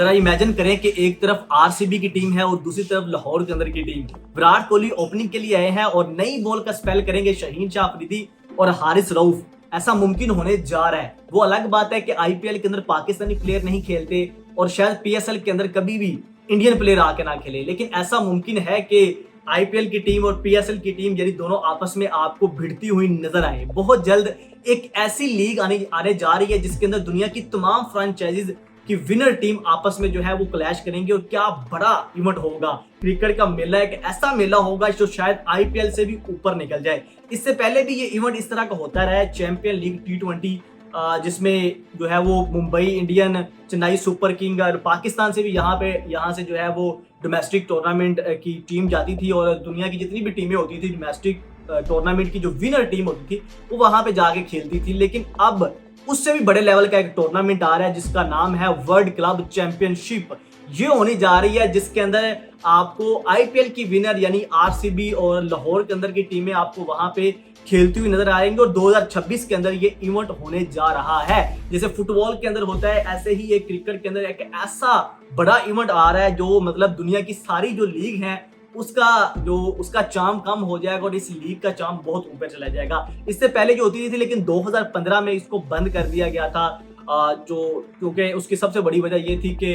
जरा इमेजिन करें कि एक तरफ आरसीबी की टीम है और दूसरी तरफ लाहौर के अंदर की टीम। विराट कोहली ओपनिंग के लिए आए हैं और नई बॉल का स्पेल करेंगे शाहीन शाह अफरीदी और हारिस रऊफ। ऐसा मुमकिन होने जा रहा है। वो अलग बात है कि आईपीएल के अंदर पाकिस्तानी प्लेयर नहीं खेलते और शायद पीएसएल के अंदर कभी भी इंडियन प्लेयर आके ना खेले, लेकिन ऐसा मुमकिन है कि आईपीएल की टीम और पीएसएल की टीम यानी दोनों आपस में आपको भिड़ती हुई नजर आए। बहुत जल्द एक ऐसी लीग आने जा रही है जिसके अंदर दुनिया की तमाम फ्रेंचाइजीज की विनर टीम आपस में जो है वो क्लैश करेंगे और क्या बड़ा इवेंट होगा। क्रिकेट का मेला एक ऐसा मेला होगा जो शायद आईपीएल से भी ऊपर निकल जाए। इससे पहले भी ये इवेंट इस तरह का होता रहा है, चैंपियन लीग T20 जिसमें जो है वो Mumbai Indian, Chennai super king और पाकिस्तान से भी यहाँ से जो है वो डोमेस्टिक टूर्नामेंट की टीम जाती थी और दुनिया की जितनी भी टीमें होती थी डोमेस्टिक टूर्नामेंट की जो विनर टीम होती थी वो वहां पे जाके खेलती थी। लेकिन अब उससे भी बड़े लेवल का एक टूर्नामेंट आ रहा है जिसका नाम है वर्ल्ड क्लब चैंपियनशिप। ये होने जा रही है जिसके अंदर आपको आईपीएल की विनर यानी आरसीबी और लाहौर के अंदर की टीमें आपको वहां पे खेलती हुई नजर आएंगी और 2026 के अंदर ये इवेंट होने जा रहा है। जैसे फुटबॉल के अंदर होता है ऐसे ही एक क्रिकेट के अंदर एक ऐसा बड़ा इवेंट आ रहा है जो मतलब दुनिया की सारी जो लीग है उसका चार्म कम हो जाएगा और इस लीग का चार्म बहुत ऊपर चला जाएगा। इससे पहले जो होती थी लेकिन 2015 में इसको बंद कर दिया गया था जो क्योंकि उसकी सबसे बड़ी वजह ये थी कि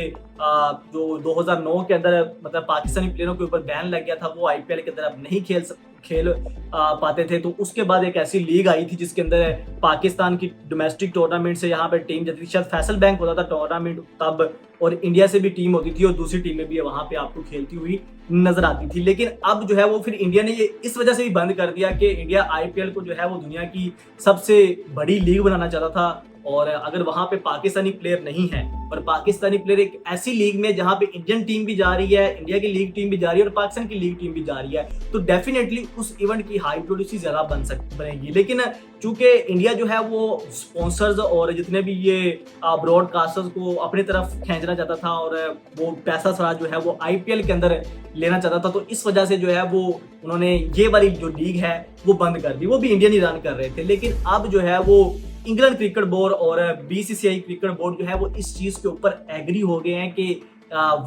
जो 2009 के अंदर मतलब पाकिस्तानी प्लेयरों के ऊपर बैन लग गया था, वो आईपीएल के अंदर अब नहीं खेल पाते थे। तो उसके बाद एक ऐसी लीग आई थी जिसके अंदर पाकिस्तान की डोमेस्टिक टूर्नामेंट से यहाँ पे टीम जाती थी, शायद फैसल बैंक होता था टूर्नामेंट तब, और इंडिया से भी टीम होती थी और दूसरी टीमें भी वहां पे आपको खेलती हुई नजर आती थी। लेकिन अब जो है वो फिर इंडिया ने ये इस वजह से भी बंद कर दिया कि इंडिया आईपीएल को जो है वो दुनिया की सबसे बड़ी लीग बनाना चाहता था और अगर वहां पे पाकिस्तानी प्लेयर नहीं है और पाकिस्तानी प्लेयर एक ऐसी लीग में जहां पे इंडियन टीम भी जा रही है, इंडिया की लीग टीम भी जा रही है और पाकिस्तान की लीग टीम भी जा रही है, तो डेफिनेटली उस इवेंट की हाइप थोड़ी सी ज्यादा बनेगी। लेकिन चूंकि इंडिया जो है वो स्पॉन्सर्स और जितने भी ये ब्रॉडकास्टर्स को अपनी तरफ खींचना चाहता था और वो पैसा सारा जो है वो आईपीएल के अंदर लेना चाहता था, तो इस वजह से जो है वो उन्होंने ये वाली जो लीग है वो बंद कर दी। वो भी इंडियन ही रन कर रहे थे, लेकिन अब जो है वो इंग्लैंड क्रिकेट बोर्ड और बीसीसीआई क्रिकेट बोर्ड जो है वो इस चीज के ऊपर एग्री हो गए हैं कि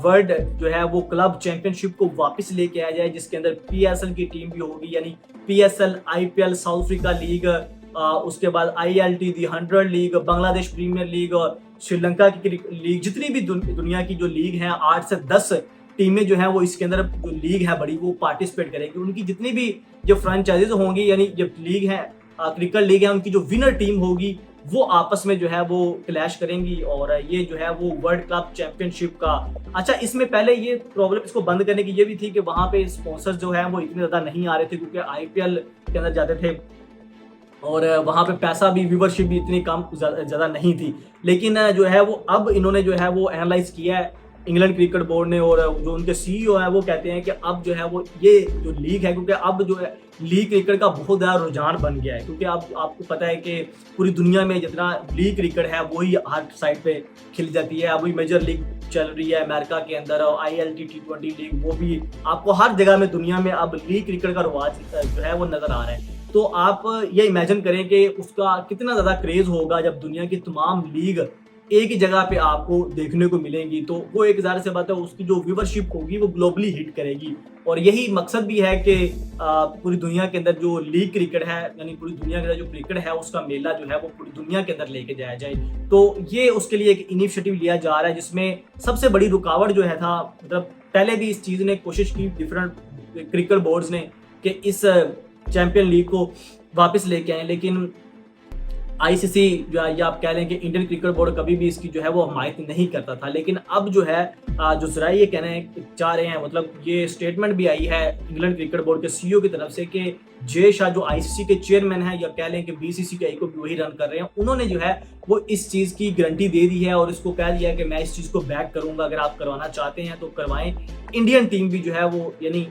वर्ल्ड जो है वो क्लब चैंपियनशिप को वापस लेके आया जाए, जिसके अंदर पीएसएल की टीम भी होगी, यानी PSL, IPL, south Africa league, उसके बाद आईएलटी, दी 100 लीग, बांग्लादेश प्रीमियर लीग और श्रीलंका की लीग, जितनी भी दुनिया की जो लीग है 8 से 10 टीमें जो है वो इसके अंदर जो लीग है बड़ी वो पार्टिसिपेट करेगी। उनकी जितनी भी जो फ्रेंचाइजीज होंगी यानी जो लीग है क्रिकेट लीग है उनकी जो विनर टीम होगी वो आपस में जो है वो क्लैश करेंगी और ये जो है वो वर्ल्ड कप चैंपियनशिप का। अच्छा, इसमें पहले ये प्रॉब्लम इसको बंद करने की ये भी थी कि वहां पे स्पॉन्सर्स जो है वो इतने ज्यादा नहीं आ रहे थे क्योंकि आईपीएल के अंदर जाते थे और वहां पे पैसा भी, व्यूवरशिप भी इतनी कम ज्यादा नहीं थी। लेकिन जो है वो अब इन्होंने जो है वो एनालाइज किया है इंग्लैंड क्रिकेट बोर्ड ने और जो उनके सीईओ है वो कहते हैं कि अब जो है वो ये जो लीग है, क्योंकि अब जो है लीग क्रिकेट का बहुत ज़्यादा रुझान बन गया है, क्योंकि अब आपको पता है कि पूरी दुनिया में जितना लीग क्रिकेट है वही हर साइड पे खेली जाती है। अभी मेजर लीग चल रही है अमेरिका के अंदर और आईएलटी T20 लीग, वो भी आपको हर जगह में दुनिया में अब लीग क्रिकेट का रिवाज जो है वो नजर आ रहा है। तो आप ये इमेजिन करें कि उसका कितना ज़्यादा क्रेज होगा जब दुनिया की तमाम लीग एक ही जगह पे आपको देखने को मिलेंगी, तो वो एक ज़ाहिर सी बात है उसकी जो व्यूवरशिप होगी वो ग्लोबली हिट करेगी। और यही मकसद भी है कि पूरी दुनिया के अंदर जो लीग क्रिकेट है यानी पूरी दुनिया के अंदर जो क्रिकेट है उसका मेला जो है वो पूरी दुनिया के अंदर लेके जाया जाए। तो ये उसके लिए एक इनिशिएटिव लिया जा रहा है जिसमें सबसे बड़ी रुकावट जो है था, मतलब पहले भी इस चीज़ ने कोशिश की डिफरेंट क्रिकेट बोर्ड्स ने कि इस चैंपियन लीग को वापस लेके आए, लेकिन आईसीसी जो है या आप कह लें कि इंडियन क्रिकेट बोर्ड कभी भी इसकी जो है वो हमायत नहीं करता था। लेकिन अब जो है जो जरा ये कहना चाह रहे हैं, मतलब ये स्टेटमेंट भी आई है इंग्लैंड क्रिकेट बोर्ड के सीईओ की तरफ से कि जय शाह जो आईसीसी के चेयरमैन हैं या कह लें कि बीसीसीआई को भी वही रन कर रहे हैं, उन्होंने जो है वो इस चीज़ की गारंटी दे दी है और इसको कह दिया है कि मैं इस चीज़ को बैक करूंगा, अगर आप करवाना चाहते हैं तो करवाएं। इंडियन टीम भी जो है वो यानी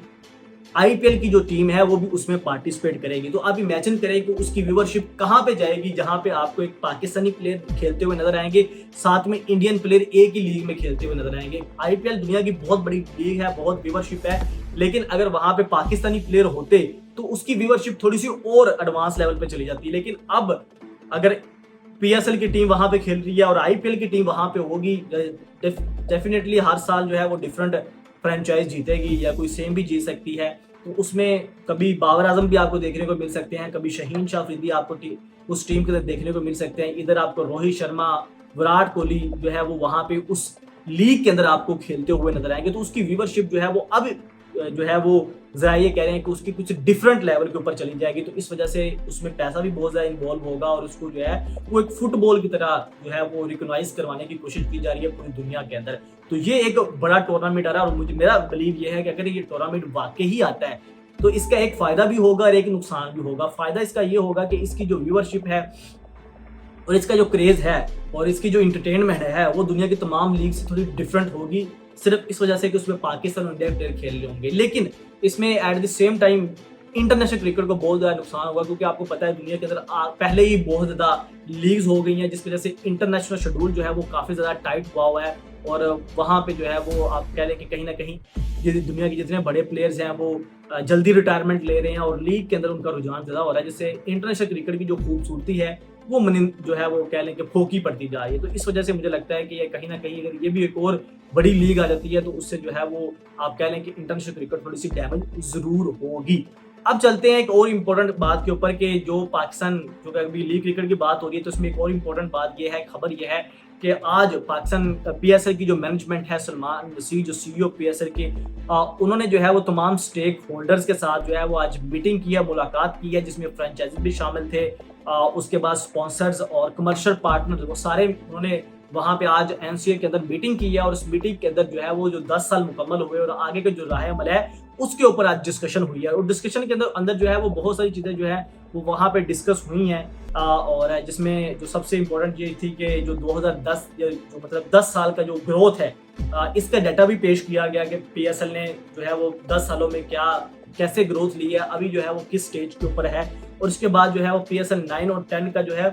आईपीएल की जो टीम है वो भी उसमें पार्टिसिपेट करेगी। तो आप इमेजिन करें कि उसकी व्यूवरशिप कहां पे जाएगी जहां पे आपको एक पाकिस्तानी प्लेयर खेलते हुए नजर आएंगे, साथ में इंडियन प्लेयर एक ही लीग में खेलते हुए नजर आएंगे। आईपीएल दुनिया की बहुत बड़ी लीग है, बहुत व्यूवरशिप है, लेकिन अगर वहां पे पाकिस्तानी प्लेयर होते तो उसकी व्यूवरशिप थोड़ी सी और एडवांस लेवल पे चली जाती। लेकिन अब अगर पीएसएल की टीम वहां पे खेल रही है और आईपीएल की टीम वहां पे होगी। डेफिनेटली हर साल जो है वो डिफरेंट फ्रेंचाइज जीतेगी या कोई सेम भी जीत सकती है। तो उसमें कभी बाबर आजम भी आपको देखने को मिल सकते हैं, कभी शहीन शाह अफरीदी आपको उस टीम के अंदर देखने को मिल सकते हैं। इधर आपको रोहित शर्मा, विराट कोहली जो है वो वहां पे उस लीग के अंदर आपको खेलते हुए नजर आएंगे। तो उसकी व्यूवरशिप जो है वो अब जो है वो जरा ये कह रहे हैं कि उसकी कुछ डिफरेंट लेवल के ऊपर चली जाएगी। तो इस वजह से उसमें पैसा भी बहुत ज्यादा इन्वॉल्व होगा और उसको जो है वो एक फुटबॉल की तरह जो है वो रिकॉग्नाइज करवाने की कोशिश की जा रही है पूरी दुनिया के अंदर। तो ये एक बड़ा टूर्नामेंट आ रहा है और मुझे मेरा बिलीव ये है कि अगर ये टूर्नामेंट वाकई ही आता है तो इसका एक फायदा भी होगा और एक नुकसान भी होगा। फायदा इसका ये होगा कि इसकी जो व्यूवरशिप है और इसका जो क्रेज है और इसकी जो इंटरटेनमेंट है वो दुनिया की तमाम लीग से थोड़ी डिफरेंट होगी, सिर्फ इस वजह से कि उसमें पाकिस्तान और इंडिया के प्लेयर खेल रहे होंगे। लेकिन इसमें at the same time international cricket को बहुत ज्यादा नुकसान होगा, क्योंकि आपको पता है दुनिया के अंदर पहले ही बहुत ज्यादा लीग्स हो गई हैं, जिसकी वजह से इंटरनेशनल शेड्यूल जो है वो काफी ज्यादा टाइट हुआ है। और वहां पे जो है वो आप कह लें कि कहीं ना कहीं दुनिया के जितने बड़े प्लेयर्स हैं वो जल्दी रिटायरमेंट ले रहे हैं और लीग के अंदर उनका रुझान ज्यादा हो रहा है, जिससे इंटरनेशनल क्रिकेट की जो खूबसूरती है वो जो है वो कह लें कि फोकी पड़ती जा रही है। तो इस वजह से मुझे लगता है कि ये कहीं ना कहीं अगर ये भी एक और बड़ी लीग आ जाती है तो उससे जो है वो आप कह लें कि इंटरनेशनल क्रिकेट थोड़ी सी डैमेज जरूर होगी। अब चलते हैं एक और इम्पोर्टेंट बात के ऊपर कि जो पाकिस्तान जो अभी लीग क्रिकेट की बात हो रही है तो उसमें एक और इम्पोर्टेंट बात ये है, खबर ये है कि आज पाकिस्तान पीएसएल की जो मैनेजमेंट है, सलमान नसीर जो सीईओ पीएसएल के, उन्होंने जो है वो तमाम स्टेक होल्डर्स के साथ जो है वो आज मीटिंग की है, मुलाकात की है, जिसमें फ्रेंचाइजी भी शामिल थे, उसके बाद स्पॉन्सर्स और कमर्शियल पार्टनर वो सारे उन्होंने वहां पे आज एनसीए के अंदर मीटिंग की है। और उस मीटिंग के अंदर जो है वो जो 10 साल मुकम्मल हुए और आगे के जो राह अमल है उसके ऊपर आज डिस्कशन हुई है। और डिस्कशन के अंदर जो है वो बहुत सारी चीजें जो है वो वहां पे डिस्कस हुई हैं, और जिसमें जो सबसे इम्पोर्टेंट ये थी कि जो 2010 जो मतलब 10 साल का जो ग्रोथ है इसका डाटा भी पेश किया गया कि पीएसएल ने जो है वो 10 सालों में कैसे ग्रोथ ली है, अभी जो है वो किस स्टेज के ऊपर है। और उसके बाद जो है वो पीएसएल 9 और 10 का जो है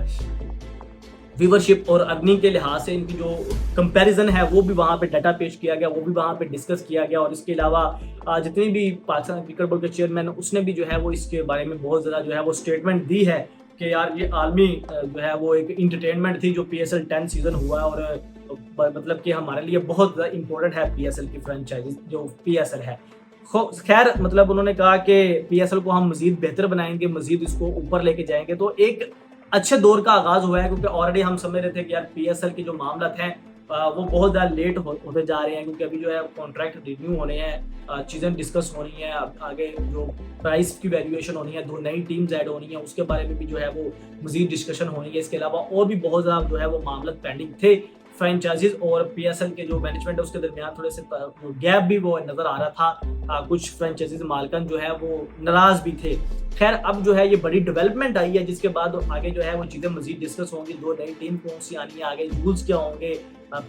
व्यूवरशिप और अर्निंग के लिहाज से इनकी जो कंपैरिजन है वो भी वहाँ पे डाटा पेश किया गया, वो भी वहाँ पे डिस्कस किया गया। और इसके अलावा जितनी भी पाकिस्तान क्रिकेट बोर्ड के चेयरमैन उसने भी जो है वो इसके बारे में बहुत ज़्यादा जो है वो स्टेटमेंट दी है कि यार ये आलमी जो है वो एक इंटरटेनमेंट थी जो पीएसएल 10 सीजन हुआ है, और मतलब कि हमारे लिए बहुत ज़्यादा इंपॉर्टेंट है पीएसएल की फ्रेंचाइजी जो पीएसएल है। खैर मतलब उन्होंने कहा कि पीएसएल को हम मजीद बेहतर बनाएंगे, मजीद इसको ऊपर लेके जाएंगे। तो एक अच्छे दौर का आगाज हुआ है, क्योंकि ऑलरेडी हम समझ रहे थे कि यार पीएसएल के जो मामला थे वो बहुत ज़्यादा लेट होते जा रहे हैं, क्योंकि अभी जो है कॉन्ट्रैक्ट रिन्यू होने हैं, चीज़ें डिस्कस होनी है, आगे जो प्राइस की वैल्यूएशन होनी है, 2 नई टीम्स ऐड होनी है, उसके बारे में भी जो है वो मजीद डिस्कशन होनी है। इसके अलावा और भी बहुत ज़्यादा जो है वो मामला पेंडिंग थे फ्रेंचाइजीज और पीएसएल के जो मैनेजमेंट है उसके दरमियान थोड़े से गैप भी वो नजर आ रहा था। कुछ फ्रेंचाइजीज मालिकान जो है वो नाराज भी थे। खैर अब जो है ये बड़ी डेवलपमेंट आई है, जिसके बाद आगे जो है वो चीज़ें मजीद डिस्कस होंगी, 2 नई टीम कौन सी आनी है, आगे रूल्स क्या होंगे,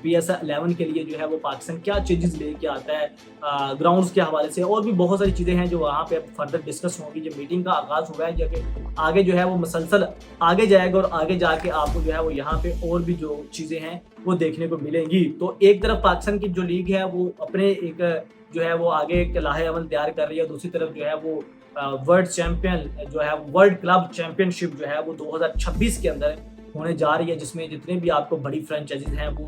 पीएसएल 11 के लिए जो है वो पाकिस्तान क्या चेंजेस लेके आता है ग्राउंड्स के हवाले से, और भी बहुत सारी चीज़ें हैं जो वहाँ पे फर्दर डिस्कस होंगी। जो मीटिंग का आगाज़ हुआ है जाके आगे जो है वो मुसलसल आगे जाएगा और आगे जाके आपको जो है वो यहाँ पे और भी जो चीज़ें हैं वो देखने को मिलेंगी। तो एक तरफ पाकिस्तान की जो लीग है वो अपने एक जो है वो आगे एक लाहे अमल तैयार कर रही है, दूसरी तरफ जो है वो वर्ल्ड चैंपियन जो है वर्ल्ड क्लब चैंपियनशिप जो है वो 2026 के अंदर होने जा रही है, जिसमें जितने भी आपको बड़ी फ्रेंचाइजीज हैं वो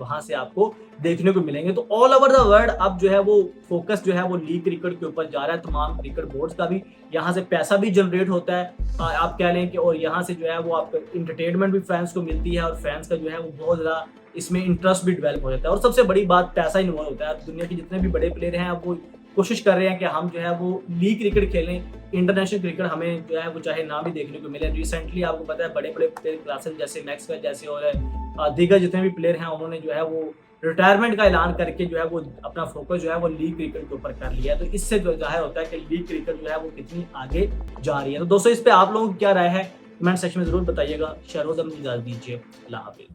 वहाँ से आपको देखने को मिलेंगे। तो ऑल ओवर द वर्ल्ड अब जो है वो फोकस जो है वो लीग क्रिकेट के ऊपर जा रहा है। तमाम क्रिकेट बोर्ड्स का भी यहाँ से पैसा भी जनरेट होता है, आप कह लें कि, और यहाँ से जो है वो आप इंटरटेनमेंट भी फैंस को मिलती है और फैंस का जो है वो बहुत ज़्यादा इसमें इंटरेस्ट भी डेवलप हो जाता है। और सबसे बड़ी बात पैसा इन्वॉल्व होता है। दुनिया के जितने भी बड़े प्लेयर हैं अब वो कोशिश कर रहे हैं कि हम जो है वो लीग क्रिकेट खेलें, इंटरनेशनल क्रिकेट हमें जो है वो चाहे ना भी देखने को मिले। रिसेंटली आपको पता है बड़े बड़े प्लेयर क्लासेस जैसे मैक्सवेल जैसे और दीगर जितने भी प्लेयर हैं उन्होंने जो है वो रिटायरमेंट का ऐलान करके जो है वो अपना फोकस जो है वो लीग क्रिकेट के ऊपर कर लिया है। तो इससे जो जाहिर होता है कि लीग क्रिकेट जो है वो कितनी आगे जा रही है। तो दोस्तों इस पे आप लोगों की क्या राय है कमेंट सेक्शन में जरूर बताइएगा। शहरोज अपनी इजाजत दीजिए, अल्लाह हाफिज़।